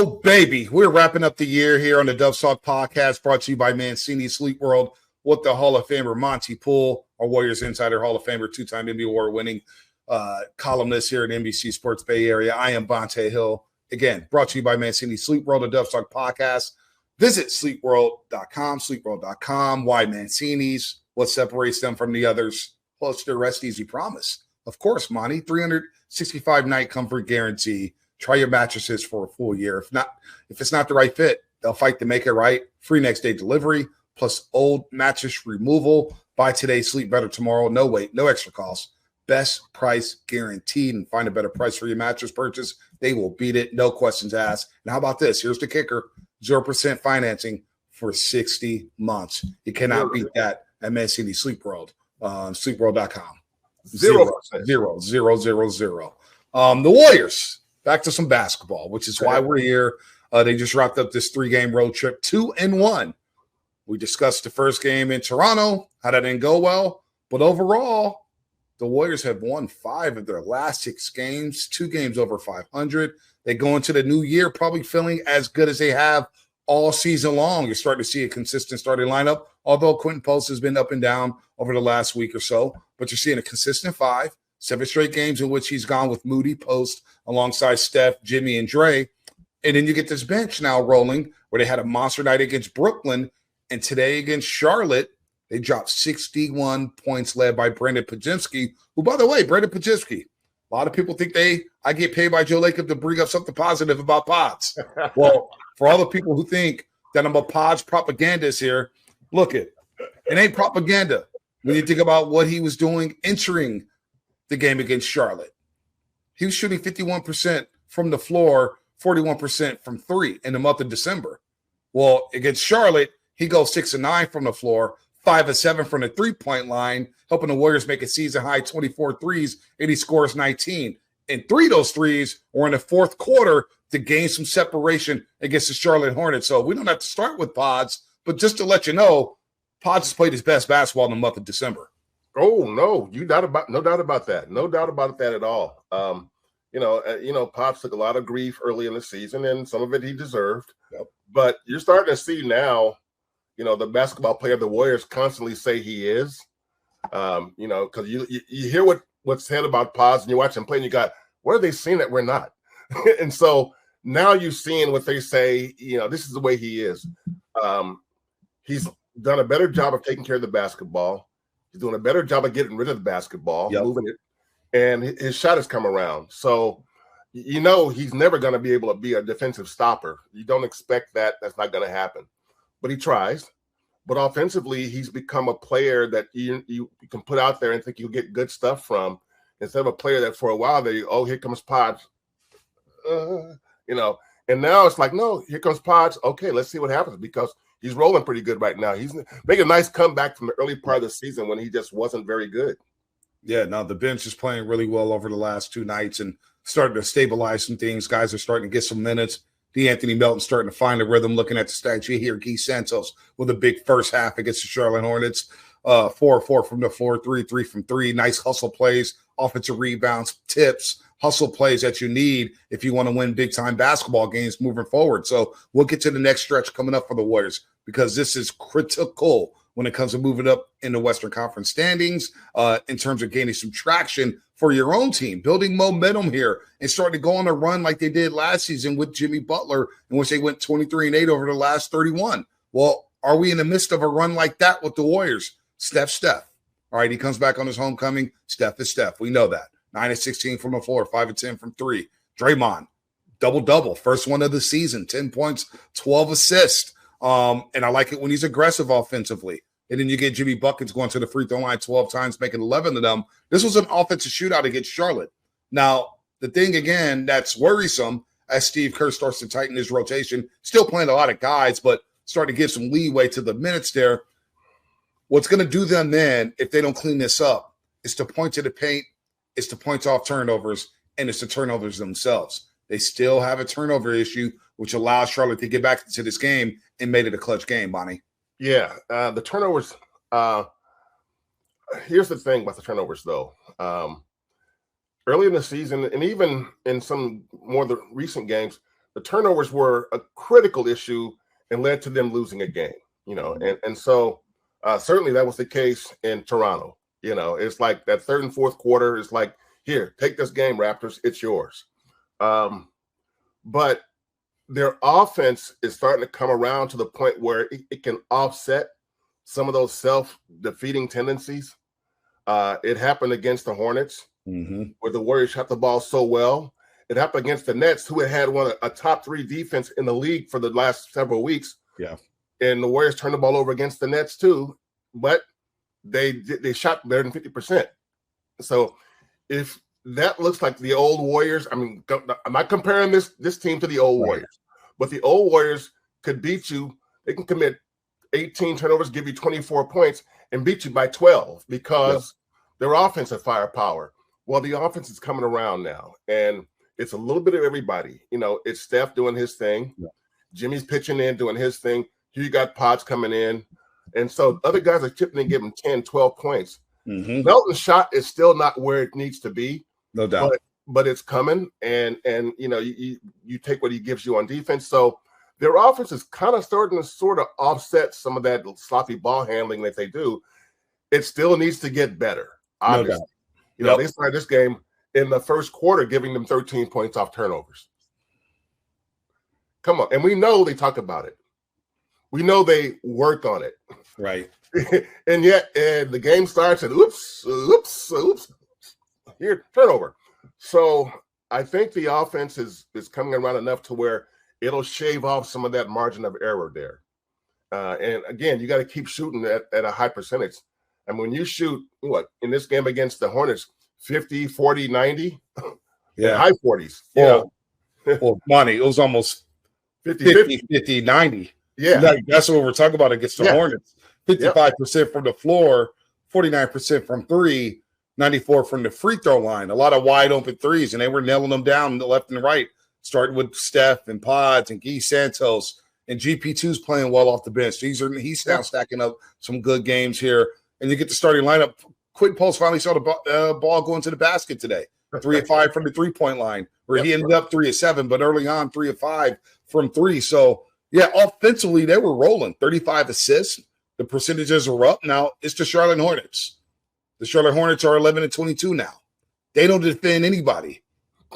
Oh, baby. We're wrapping up the year here on the Dove Talk podcast, brought to you by Mancini Sleep World with the Hall of Famer Monte Poole, our Warriors Insider Hall of Famer, two-time NBA award-winning columnist here at NBC Sports Bay Area. I am Bonta Hill. Again, brought to you by Mancini Sleep World, the Dove Talk podcast. Visit sleepworld.com. Why Mancini's? What separates them from the others? Well, it's their rest easy promise. Of course, Monty, 365-night comfort guarantee. Try your mattresses for a full year. If it's not the right fit, they'll fight to make it right. Free next day delivery, plus old mattress removal. Buy today, sleep better tomorrow. No wait, no extra cost. Best price guaranteed. And find a better price for your mattress purchase. They will beat it. No questions asked. And how about this? Here's the kicker. 0% financing for 60 months. You cannot beat that at Mancini Sleep World. Sleepworld.com. 0%. The Warriors. Back to some basketball, which is why we're here. They just wrapped up this 3-game road trip, 2-1. We discussed the first game in Toronto, how that didn't go well. But overall, the Warriors have won 5 of their last 6 games, 2 games over 500. They go into the new year probably feeling as good as they have all season long. You're starting to see a consistent starting lineup, although Quentin Post has been up and down over the last week or so. But you're seeing a consistent 5. 7 straight games in which he's gone with Moody, Post, alongside Steph, Jimmy, and Dre. And then you get this bench now rolling where they had a monster night against Brooklyn. And today against Charlotte, they dropped 61 points led by Brandon Podziemski, who, by the way, Brandon Podziemski, a lot of people think I get paid by Joe Lacob to bring up something positive about Pods. Well, for all the people who think that I'm a Pods propagandist here, look it ain't propaganda when you think about what he was doing entering the game against Charlotte. He was shooting 51% from the floor, 41% from 3 in the month of December. Well, against Charlotte, he goes 6 of 9 from the floor, 5 of 7 from the 3-point line, helping the Warriors make a season-high 24 threes, and he scores 19. And 3 of those threes were in the fourth quarter to gain some separation against the Charlotte Hornets. So we don't have to start with Pods, but just to let you know, Pods has played his best basketball in the month of December. Oh, no, no doubt about that. No doubt about that at all. Pops took a lot of grief early in the season, and some of it he deserved. Yep. But you're starting to see now, the basketball player the Warriors constantly say he is. Because you hear what's said about Pods, and you watch him play, and you got, what are they seeing that we're not? And so now you're seeing what they say. This is the way he is. He's done a better job of taking care of the basketball. He's doing a better job of getting rid of the basketball, moving it, and his shot has come around. So, he's never going to be able to be a defensive stopper. You don't expect that. That's not going to happen. But he tries. But offensively, he's become a player that you can put out there and think you'll get good stuff from, instead of a player that for a while here comes Pods. And now it's like, no, here comes Pods. Okay, let's see what happens, because he's rolling pretty good right now. He's making a nice comeback from the early part of the season when he just wasn't very good. Yeah, no, the bench is playing really well over the last 2 nights and starting to stabilize some things. Guys are starting to get some minutes. D'Anthony Melton starting to find a rhythm. Looking at the stats, you hear Guy Santos with a big first half against the Charlotte Hornets. 4-4 from the floor, 3 from 3. Nice hustle plays, offensive rebounds, tips, hustle plays that you need if you want to win big-time basketball games moving forward. So we'll get to the next stretch coming up for the Warriors, because this is critical when it comes to moving up in the Western Conference standings in terms of gaining some traction for your own team, building momentum here and starting to go on a run like they did last season with Jimmy Butler, in which they went 23-8 over the last 31. Well, are we in the midst of a run like that with the Warriors? Steph. All right, he comes back on his homecoming. Steph is Steph. We know that. 9 of 16 from the floor, 5 of 10 from 3. Draymond, double-double, first one of the season, 10 points, 12 assists. And I like it when he's aggressive offensively. And then you get Jimmy Buckets going to the free throw line 12 times, making 11 of them. This was an offensive shootout against Charlotte. Now, the thing, again, that's worrisome as Steve Kerr starts to tighten his rotation, still playing a lot of guys, but starting to give some leeway to the minutes there. What's going to do them then, if they don't clean this up, is to point to the paint, it's to point off turnovers, and it's the turnovers themselves. They still have a turnover issue, which allows Charlotte to get back into this game and made it a clutch game, Bonnie. Yeah, the turnovers. Here's the thing about the turnovers, though. Early in the season, and even in some more of the recent games, the turnovers were a critical issue and led to them losing a game, and so certainly that was the case in Toronto. It's like that third and fourth quarter is like, here, take this game, Raptors, it's yours. But their offense is starting to come around to the point where it can offset some of those self-defeating tendencies. It happened against the Hornets, where the Warriors shot the ball so well. It happened against the Nets, who had a top 3 defense in the league for the last several weeks. Yeah. And the Warriors turned the ball over against the Nets too, but they shot better than 50%. So if that looks like the old Warriors, I mean, I'm not comparing this team to the old Warriors, but the old Warriors could beat you. They can commit 18 turnovers, give you 24 points, and beat you by 12 because their offensive firepower. Well, the offense is coming around now, and it's a little bit of everybody. It's Steph doing his thing. Yeah. Jimmy's pitching in, doing his thing. Here you got Potts coming in. And so other guys are chipping in, giving 10, 12 points. Melton's shot is still not where it needs to be. No doubt. But it's coming, and you take what he gives you on defense. So their offense is kind of starting to sort of offset some of that sloppy ball handling that they do. It still needs to get better, obviously. No doubt. They started this game in the first quarter giving them 13 points off turnovers. Come on. And we know they talk about it. We know they work on it. Right. And yet the game starts and oops, here, turnover. So I think the offense is coming around enough to where it'll shave off some of that margin of error there. And again, you got to keep shooting at a high percentage. And when you shoot, in this game against the Hornets, 50, 40, 90, high 40s. Well, Monte, it was almost 50, 90. Yeah. That's what we're talking about against the Hornets. 55% from the floor, 49% from 3, 94 from the free throw line. A lot of wide open threes, and they were nailing them down the left and right, starting with Steph and Pods and Guy Santos. And GP2's playing well off the bench. He's now stacking up some good games here. And you get the starting lineup. Quinn Post finally saw the ball going to the basket today. 3 of 5 from the three-point line, where he ended up 3 of 7, but early on 3 of 5 from 3. So, offensively, they were rolling. 35 assists. The percentages are up. Now, it's the Charlotte Hornets. The Charlotte Hornets are 11-22 now. They don't defend anybody.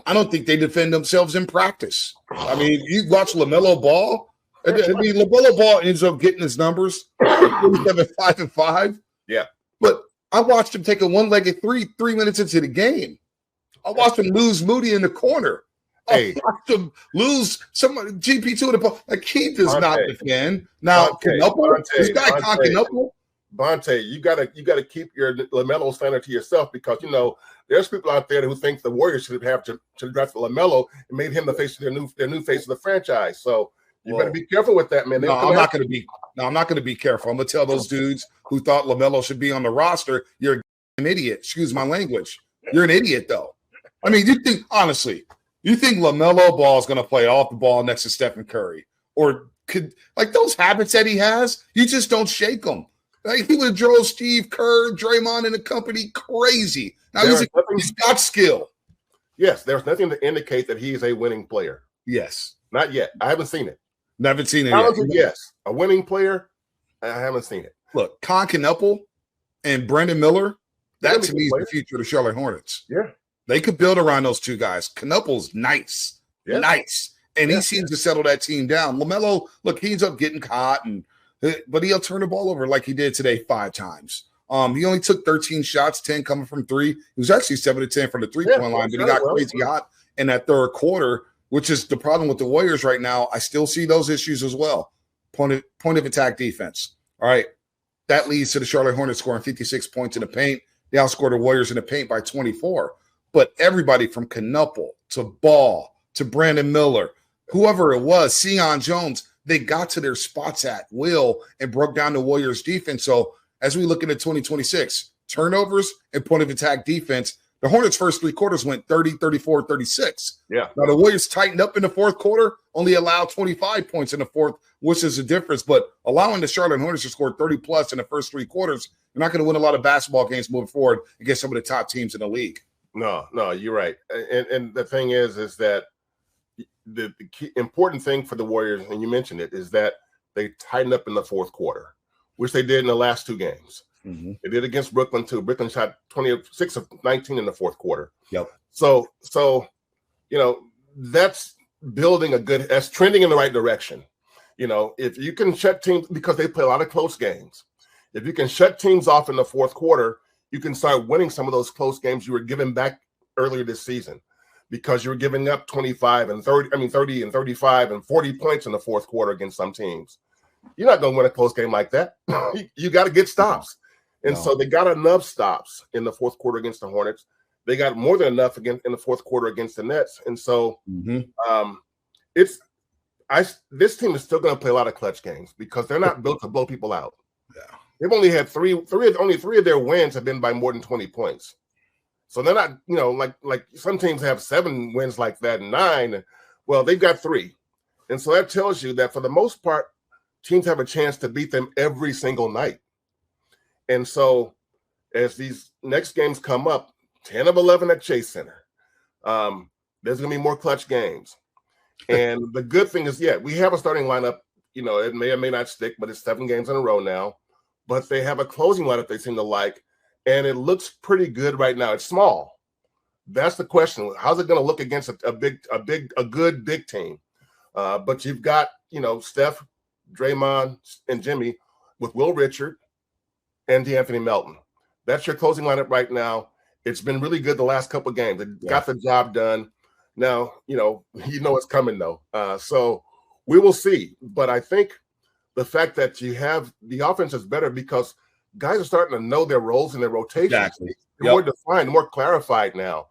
I don't think they defend themselves in practice. I mean, you watch LaMelo ball. I mean, LaMelo ball ends up getting his numbers, 47, 5 and 5. Yeah. But I watched him take a one-legged 3 minutes into the game. I watched him lose Moody in the corner. I watched him lose somebody GP2 in the ball. Like, he does not defend. Now, this guy Canupo. Bonta, you gotta keep your LaMelo standard to yourself, because there's people out there who think the Warriors should have drafted LaMelo and made him the face of their new face of the franchise. So you better be careful with that, man. No, I'm not going to be careful. I'm going to tell those dudes who thought LaMelo should be on the roster, you're an idiot. Excuse my language. You're an idiot, though. I mean, you think LaMelo Ball is going to play off the ball next to Stephen Curry, or those habits that he has? You just don't shake them. Like, he would have drove Steve Kerr, Draymond, and the company crazy. Now he's got skill. Yes, there's nothing to indicate that he is a winning player. Yes, not yet. I haven't seen it. Never seen it yet. Yes, a winning player. I haven't seen it. Look, Canupo and Brandon Miller. That to me is the future of the Charlotte Hornets. Yeah, they could build around those two guys. Canupo's nice, and he seems to settle that team down. LaMelo, look, he ends up getting caught, but he'll turn the ball over like he did today 5 times. He only took 13 shots, 10 coming from 3. He was actually 7 of 10 from the 3-point line, but he got crazy hot in that third quarter, which is the problem with the Warriors right now. I still see those issues as well. Point of attack defense. All right. That leads to the Charlotte Hornets scoring 56 points in the paint. They outscored the Warriors in the paint by 24. But everybody from Canupo to Ball to Brandon Miller, whoever it was, Sion Jones, they got to their spots at will and broke down the Warriors defense. So as we look into 2026, turnovers and point of attack defense, the Hornets' first 3 quarters went 30, 34, 36. Yeah. Now the Warriors tightened up in the fourth quarter, only allowed 25 points in the fourth, which is a difference. But allowing the Charlotte Hornets to score 30-plus in the first 3 quarters, you're not going to win a lot of basketball games moving forward against some of the top teams in the league. No, you're right. And the thing is that the key, important thing for the Warriors, and you mentioned it, is that they tightened up in the fourth quarter, which they did in the last two games. Mm-hmm. They did against Brooklyn too. Brooklyn shot 26 of 19 in the fourth quarter. Yep. So that's that's trending in the right direction. If you can shut teams, because they play a lot of close games, if you can shut teams off in the fourth quarter, you can start winning some of those close games you were giving back earlier this season, because you were giving up 30 and 35 and 40 points in the fourth quarter against some teams. You're not going to win a close game like that. You got to get stops. And so they got enough stops in the fourth quarter against the Hornets. They got more than enough again in the fourth quarter against the Nets. And so this team is still going to play a lot of clutch games because they're not built to blow people out. Yeah. They've only had only three of their wins have been by more than 20 points. So they're not, like some teams have 7 wins like that and 9. Well, they've got 3. And so that tells you that for the most part, teams have a chance to beat them every single night. And so as these next games come up, 10 of 11 at Chase Center, there's going to be more clutch games. And the good thing is, we have a starting lineup. It may or may not stick, but it's 7 games in a row now. But they have a closing lineup they seem to like, and it looks pretty good right now. It's small. That's the question. How's it going to look against a good big team? But you've got, Steph, Draymond, and Jimmy with Will Richard and DeAnthony Melton. That's your closing lineup right now. It's been really good the last couple of games. It got the job done. Now, it's coming, though. So we will see. But I think the fact that you have the offense is better because guys are starting to know their roles and their rotations. Exactly. They're more defined, more clarified now.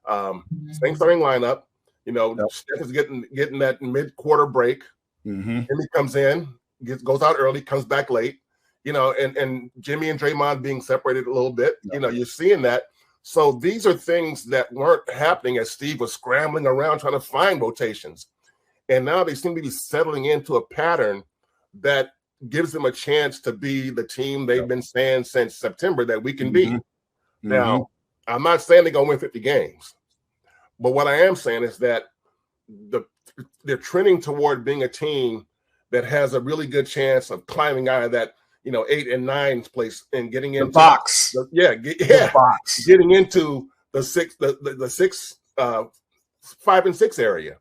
Same starting lineup. Steph is getting that mid-quarter break. And he comes in, goes out early, comes back late. And Jimmy and Draymond being separated a little bit. You're seeing that. So these are things that weren't happening as Steve was scrambling around trying to find rotations. And now they seem to be settling into a pattern that gives them a chance to be the team they've been saying since September that we can be. Now, I'm not saying they're going to win 50 games. But what I am saying is that they're trending toward being a team that has a really good chance of climbing out of that 8 and 9 place and getting into the box. The box. Getting into the 6, 5 and 6 area,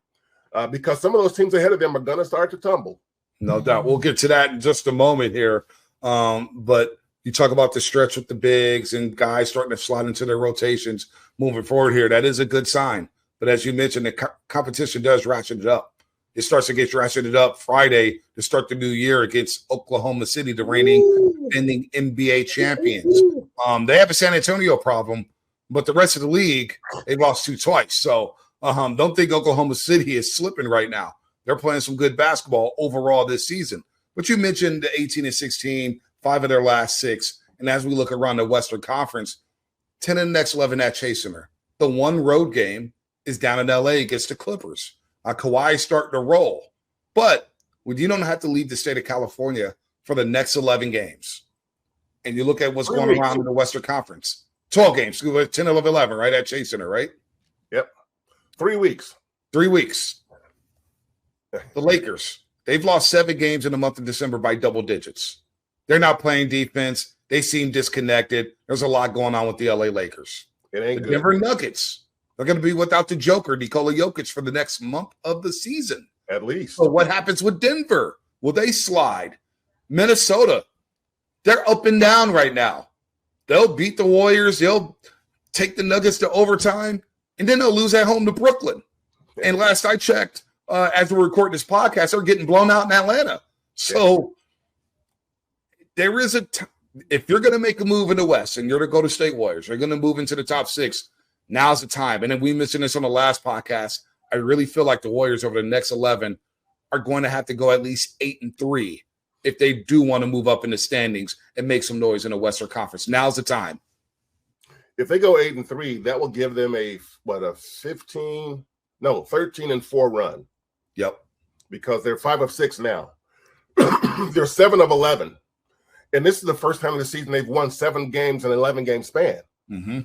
because some of those teams ahead of them are going to start to tumble. No doubt. We'll get to that in just a moment here. But you talk about the stretch with the bigs and guys starting to slide into their rotations moving forward here. That is a good sign. But as you mentioned, the competition does ratchet it up. It starts to get ratcheted up Friday to start the new year against Oklahoma City, the reigning defending NBA champions. They have a San Antonio problem, but the rest of the league, they've lost 2 twice. So don't think Oklahoma City is slipping right now. They're playing some good basketball overall this season. But you mentioned the 18 and 16, 5 of their last 6. And as we look around the Western Conference, 10 of the next 11 at Chase Center. The one road game is down in LA against the Clippers. Kawhi's starting to roll. But you don't have to leave the state of California for the next 11 games. And you look at what's going around in the Western Conference. 12 games, 10, 11, right, at Chase Center, right? Yep. 3 weeks. 3 weeks. The Lakers, they've lost 7 games in the month of December by double digits. They're not playing defense. They seem disconnected. There's a lot going on with the LA Lakers. It ain't the good. Denver Nuggets, they're going to be without the Joker, Nikola Jokic, for the next month of the season. At least. So what happens with Denver? Will they slide? Minnesota, they're up and down right now. They'll beat the Warriors. They'll take the Nuggets to overtime, and then they'll lose at home to Brooklyn. And last I checked, as we're recording this podcast, they're getting blown out in Atlanta. So there is if you're going to make a move in the West and you're the Golden State Warriors, you're going to move into the top 6, now's the time. And then we mentioned this on the last podcast. I really feel like the Warriors over the next 11 are going to have to go at least 8-3 if they do want to move up in the standings and make some noise in the Western Conference. Now's the time. If they go 8-3, that will give them a 13-4 run. Yep. Because they're 5 of 6 now. They're 7 of 11. And this is the first time of the season they've won 7 games in an 11-game span.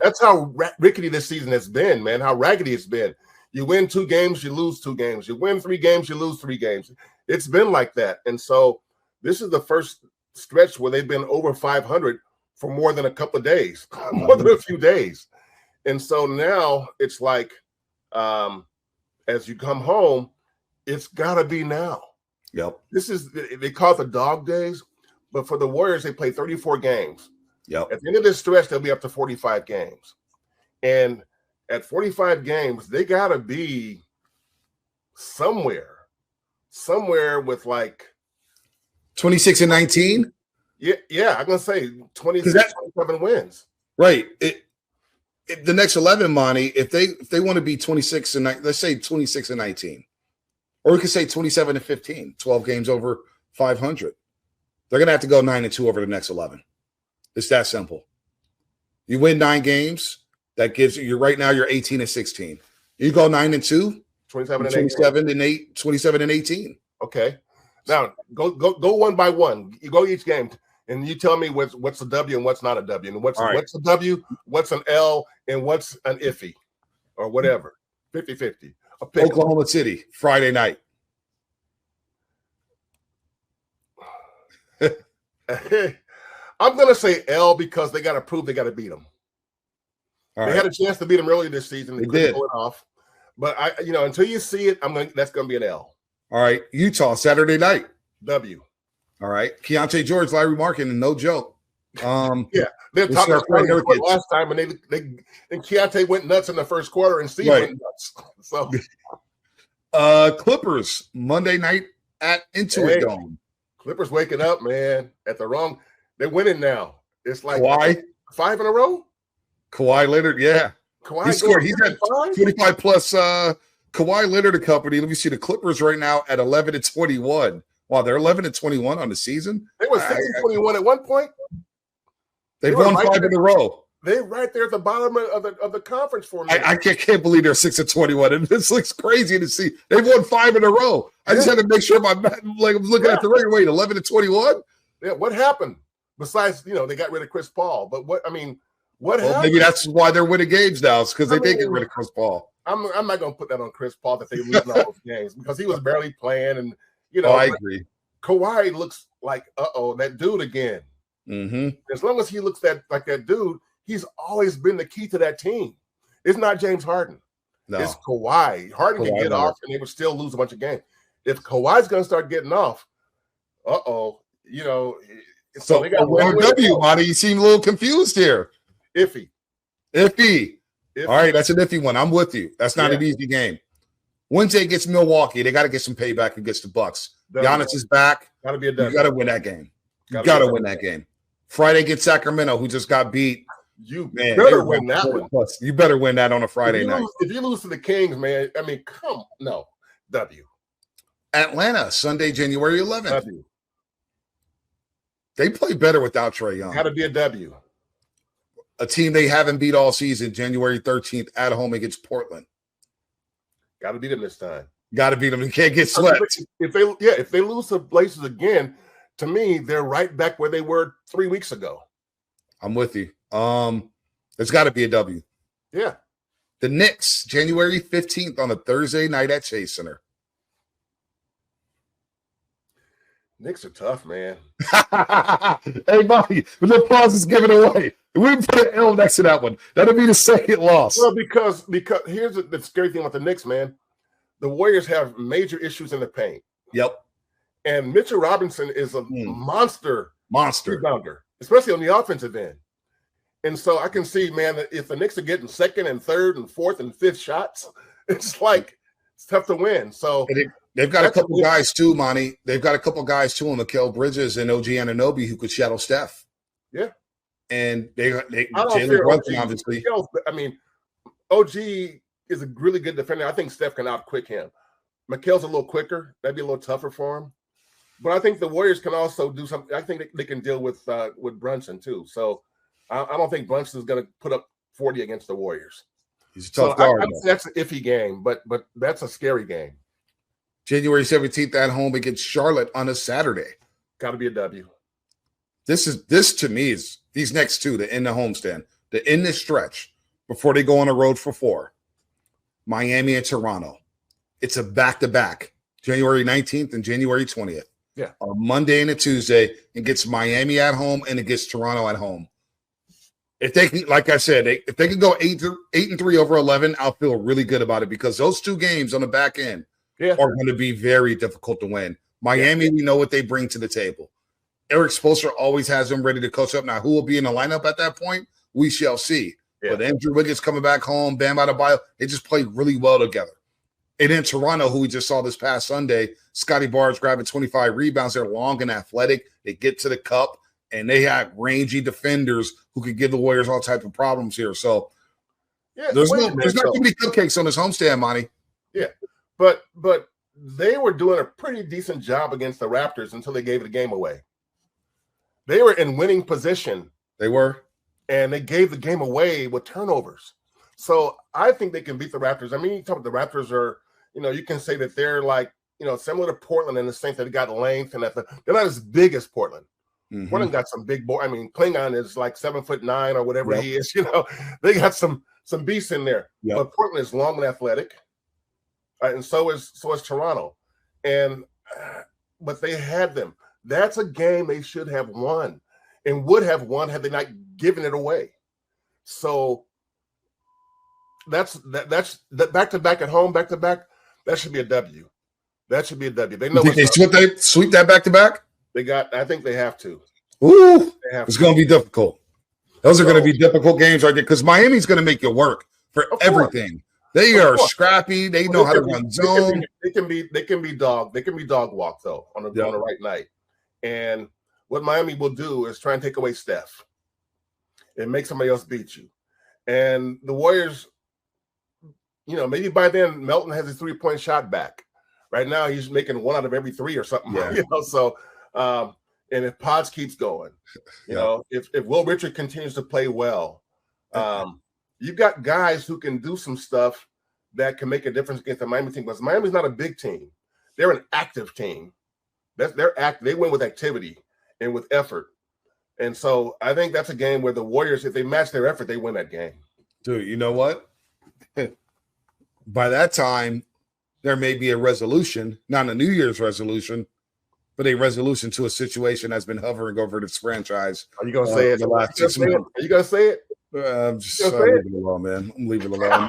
That's how rickety this season has been, man, how raggedy it's been. You win 2 games, you lose 2 games. You win 3 games, you lose 3 games. It's been like that. And so this is the first stretch where they've been over 500 for more than a couple of days, more than a few days. And so now it's like, as you come home, it's got to be now. Yep. They call it the dog days, but for the Warriors, they play 34 games. Yep. At the end of this stretch, they'll be up to 45 games. And at 45 games, they got to be somewhere with like 26 and 19. Yeah, I'm gonna say 26, 27 wins. Right. The next 11, Monty, if they want to be 26 and let's say 26 and 19, or we could say 27 and 15, 12 games over 500. They're gonna have to go 9-2 over the next 11. It's that simple. You win 9 games, that gives you right now you're 18 and 16. You go 9-2, 27 and 18. Okay. Now go one by one. You go each game and you tell me what's a W and what's not a W, and what's a W, what's an L, and what's an iffy or whatever. 50-50. Oklahoma City, Friday night. I'm gonna say L because they got to prove they got to beat them. They had a chance to beat them earlier this season. They couldn't pull it off. But until you see it, that's gonna be an L. All right, Utah Saturday night. W. All right, Keontae George, Larry Markin, and no joke. Yeah, they're talking about last time, and and Keontae went nuts in the first quarter, and Steve went nuts. So, Clippers Monday night at Intuit Dome. Clippers waking up, man. They're winning now. It's like Kawhi 5 in a row. Kawhi Leonard, yeah. Kawhi he scored. He's at 25 plus. Kawhi Leonard and company. Let me see the Clippers right now at 11 and 21. Wow, they're 11 and 21 on the season. They were 6 and 21 at one point. They've won 5 in a row. They're right there at the bottom of the conference for me. I can't believe they're 6 and 21. And this looks crazy to see. They've won 5 in a row. I just had to make sure I'm looking at the right way. 11 and 21. Yeah, what happened? Besides, they got rid of Chris Paul. But what happened? Maybe that's why they're winning games now. It's because they did get rid of Chris Paul. I'm not going to put that on Chris Paul that they lose all those games because he was barely playing. And, I agree. Kawhi looks like, that dude again. Mm-hmm. As long as he looks like that dude, he's always been the key to that team. It's not James Harden. No. It's Kawhi. Harden can get off and they would still lose a bunch of games. If Kawhi's going to start getting off, so they got W, Monty. You seem a little confused here. Iffy. All right, that's an iffy one. I'm with you. That's not an easy game. Wednesday gets Milwaukee. They got to get some payback against the Bucks. Giannis is back. Got to be a W. You got to win that game. You got to win that game. Friday gets Sacramento, who just got beat. You better win that one. Plus. You better win that on a Friday night. If you lose to the Kings, man, W. Atlanta, Sunday, January 11th. W. They play better without Trae Young. Got to be a W. A team they haven't beat all season, January 13th at home against Portland. Got to beat them this time. Got to beat them. You can't get swept. If they lose to Blazers again, to me, they're right back where they were 3 weeks ago. I'm with you. There's got to be a W. Yeah. The Knicks, January 15th on a Thursday night at Chase Center. Knicks are tough, man. Hey, Bobby, the pause is given away. We put an L next to that one. That'll be the second loss. Well, because here's the scary thing with the Knicks, man. The Warriors have major issues in the paint. Yep. And Mitchell Robinson is a monster rebounder, especially on the offensive end. And so I can see, man, that if the Knicks are getting second and third and fourth and fifth shots, it's tough to win. So they've got a couple guys too, Monty. They've got a couple guys too, Mikal Bridges and OG Anunoby, who could shadow Steph. Yeah. And Jalen Brunson, obviously. OG is a really good defender. I think Steph can outquick him. Mikal's a little quicker. That'd be a little tougher for him. But I think the Warriors can also do something. I think they can deal with Brunson too. So I don't think Brunson is going to put up 40 against the Warriors. He's a tough guard. That's an iffy game, but that's a scary game. January 17th at home against Charlotte on a Saturday. Got to be a W. This to me is these next two to end the homestand, to end this stretch before they go on a road for 4. Miami and Toronto. It's a back-to-back, January 19th and January 20th. Yeah. A Monday and a Tuesday. It gets Miami at home and it gets Toronto at home. If they can, like I said, if they can go 8-3 over 11, I'll feel really good about it because those two games on the back end are going to be very difficult to win. Miami, we know what they bring to the table. Eric Spoelstra always has them ready to coach up. Now, who will be in the lineup at that point? We shall see. Yeah. But Andrew Wiggins coming back home, Bam Adebayo, they just played really well together. And in Toronto, who we just saw this past Sunday, Scotty Barnes grabbing 25 rebounds. They're long and athletic. They get to the cup, and they have rangy defenders who could give the Warriors all types of problems here. So there's not too many cupcakes on this homestand, Monty. Yeah, but they were doing a pretty decent job against the Raptors until they gave the game away. They were in winning position. They were. And they gave the game away with turnovers. So I think they can beat the Raptors. I mean, you talk about the Raptors are, you can say that they're like, similar to Portland in the sense that they got length and they're not as big as Portland. Mm-hmm. Portland got some big boy. I mean, Klingon is like 7'9" or whatever he is. They got some beasts in there. Yep. But Portland is long and athletic, and so is Toronto. And but they had them. That's a game they should have won, and would have won had they not given it away. So that's back to back at home, back to back. That should be a W. That should be a W. They know. You think they sweep that back to back? I think they have to. Ooh, it's going to be difficult. Those are going to be difficult games right there because Miami's going to make you work for everything. They are scrappy. They know how to run zone. They can be dog walk though on the right night. And what Miami will do is try and take away Steph and make somebody else beat you. And the Warriors, maybe by then Melton has his 3-point shot back. Right now he's making 1 out of every 3 or something. Yeah. So and if Pods keeps going, if Will Richard continues to play well, you've got guys who can do some stuff that can make a difference against the Miami team. Because Miami's not a big team; they're an active team. They win with activity and with effort. And so I think that's a game where the Warriors, if they match their effort, they win that game. Dude, you know what? By that time, there may be a resolution, not a New Year's resolution, but a resolution to a situation that's been hovering over this franchise. Are you going to say it? Are you going to say it? I'm just leaving it alone, man. I'm leaving it alone.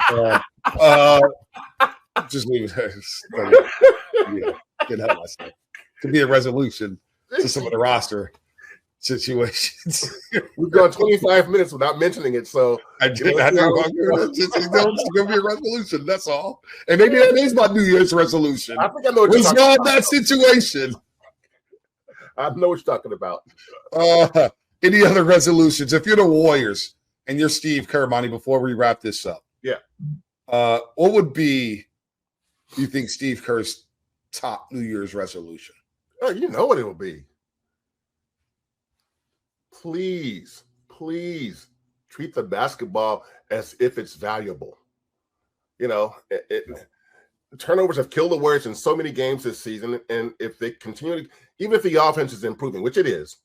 Just leave it. Get out of myself. Could be a resolution to some of the roster situations. We've gone 25 minutes without mentioning it, so it's going to be a resolution. That's all. And maybe that is my New Year's resolution. I think I know what you're talking about. That situation. I know what you're talking about. Any other resolutions? If you're the Warriors and you're Steve Kerr, Monty, before we wrap this up, what would be, you think, Steve Kerr's top New Year's resolution? Oh, you know what it will be. Please treat the basketball as if it's valuable. Turnovers have killed the Warriors in so many games this season, and if they continue, even if the offense is improving, which it is,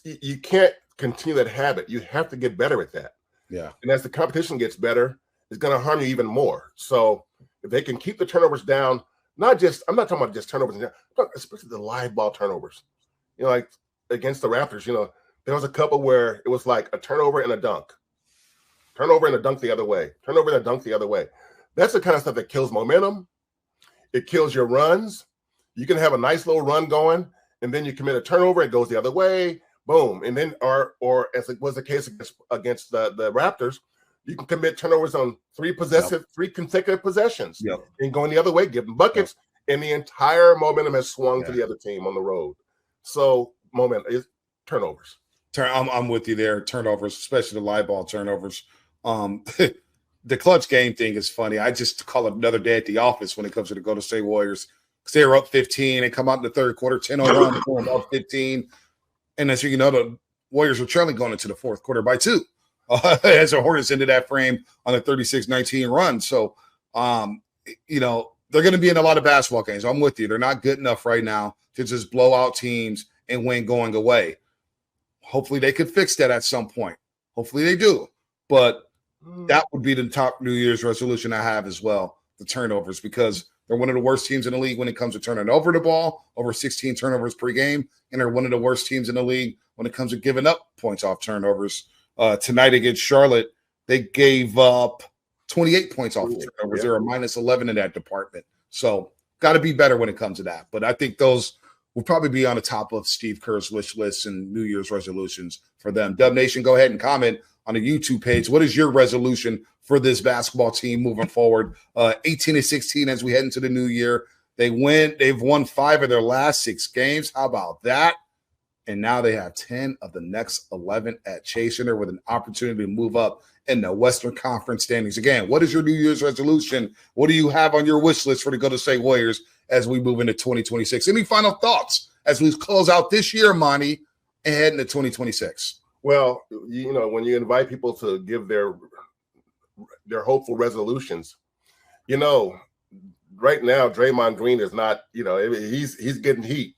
you can't continue that habit. You have to get better at that. Yeah. And as the competition gets better, it's going to harm you even more. So if they can keep the turnovers down, I'm not talking about just turnovers, especially the live ball turnovers. Like against the Raptors, there was a couple where it was like a turnover and a dunk. Turnover and a dunk the other way. Turnover and a dunk the other way. That's the kind of stuff that kills momentum. It kills your runs. You can have a nice little run going, and then you commit a turnover, it goes the other way, boom. And then, or as it was the case against the Raptors, you can commit turnovers on 3 consecutive possessions and going the other way, give them buckets, and the entire momentum has swung to the other team on the road. So momentum is turnovers. I'm with you there. Turnovers, especially the live ball turnovers. The clutch game thing is funny. I just call it another day at the office when it comes to the Golden State Warriors. Because they were up 15. They come out in the third quarter, 10-0 run, up 15. And as you know, the Warriors were trailing going into the fourth quarter by 2. As the Hornets ended that frame on a 36-19 run. So, they're going to be in a lot of basketball games. I'm with you. They're not good enough right now to just blow out teams and win going away. Hopefully they could fix that at some point. Hopefully they do. But That would be the top New Year's resolution I have as well, the turnovers, because they're one of the worst teams in the league when it comes to turning over the ball, over 16 turnovers per game, and they're one of the worst teams in the league when it comes to giving up points off turnovers. Tonight against Charlotte, they gave up 28 points off turnovers. They're a minus 11 in that department. So got to be better when it comes to that. But I think those will probably be on the top of Steve Kerr's wish lists and New Year's resolutions for them. Dub Nation, go ahead and comment on the YouTube page. What is your resolution for this basketball team moving forward? 18-16 as we head into the new year. They've won 5 of their last 6 games. How about that? And now they have 10 of the next 11 at Chasener with an opportunity to move up in the Western Conference standings. Again, what is your New Year's resolution? What do you have on your wish list for the Golden State Warriors as we move into 2026? Any final thoughts as we close out this year, Monte, and head into 2026? Well, when you invite people to give their hopeful resolutions, right now Draymond Green is not, he's getting heat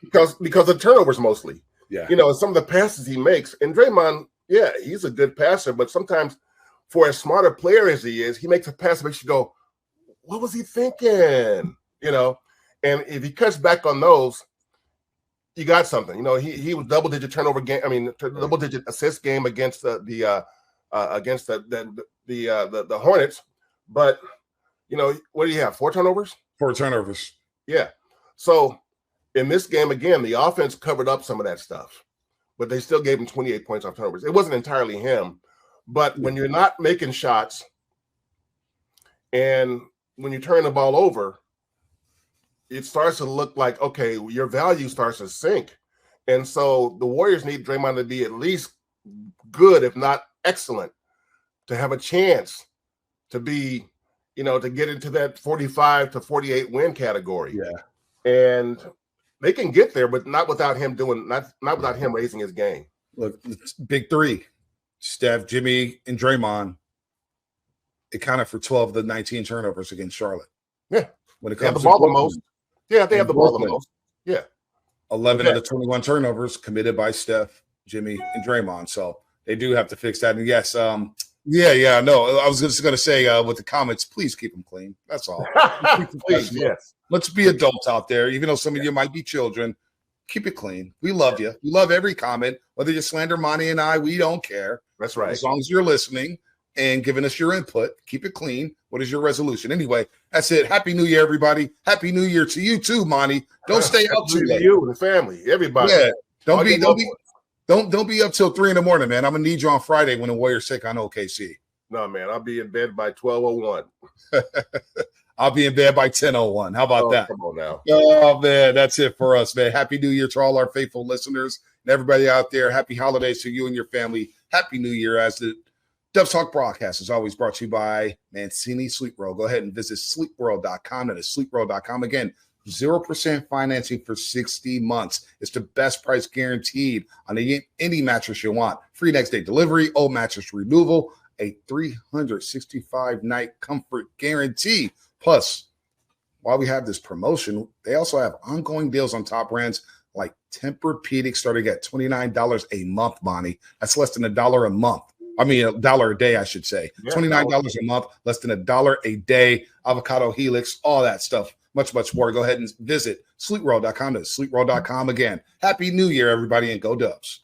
because of turnovers mostly. Yeah. Some of the passes he makes, and Draymond, yeah, he's a good passer, but sometimes for as smart a player as he is, he makes a pass that makes you go, what was he thinking? And if he cuts back on those, you got something. He was double-digit turnover game. I mean, double-digit assist game against the Hornets. But what do you have? 4 turnovers? 4 turnovers. Yeah. So in this game again, the offense covered up some of that stuff, but they still gave him 28 points off turnovers. It wasn't entirely him, but when you're not making shots and when you turn the ball over, it starts to look like, okay, your value starts to sink. And so the Warriors need Draymond to be at least good, if not excellent, to have a chance to be, to get into that 45 to 48 win category. Yeah. And they can get there, but not without him not without him raising his game. Look, it's big 3, Steph, Jimmy, and Draymond. It accounted for 12 of the 19 turnovers against Charlotte. Yeah. When it comes to the ball the most. Yeah, they have the ball the most. Yeah. 11 of the 21 turnovers committed by Steph, Jimmy, and Draymond. So they do have to fix that. And yes, no, I was just going to say with the comments, please keep them clean. That's all. Please, yes. Let's be adults out there. Even though some of you might be children, keep it clean. We love you. We love every comment. Whether you slander Monte and I, we don't care. That's right. As long as you're listening and giving us your input, keep it clean. What is your resolution? Anyway, that's it. Happy New Year, everybody. Happy New Year to you too, Monte. Don't stay up too late. You, the family, everybody. Yeah. Don't be up till 3 a.m, man. I'm gonna need you on Friday when the Warriors take on OKC. No, man, I'll be in bed by 12:01. I'll be in bed by 10:01. How about that? Come on now. Oh, man, that's it for us, man. Happy New Year to all our faithful listeners and everybody out there. Happy holidays to you and your family. Happy New Year. As the Dubs Talk broadcast is always brought to you by Mancini Sleep World. Go ahead and visit sleepworld.com. That is sleepworld.com. Again, 0% financing for 60 months. It's the best price guaranteed on any mattress you want. Free next day delivery, old mattress removal, a 365-night comfort guarantee. Plus, while we have this promotion, they also have ongoing deals on top brands like Tempur-Pedic starting at $29 a month, Monte. That's less than $1 a month. I mean, $1 a day, I should say. Yeah, $29 a month, less than $1 a day. Avocado Helix, all that stuff. Much, much more. Go ahead and visit sleepworld.com. That's sleepworld.com again. Happy New Year, everybody, and go Dubs.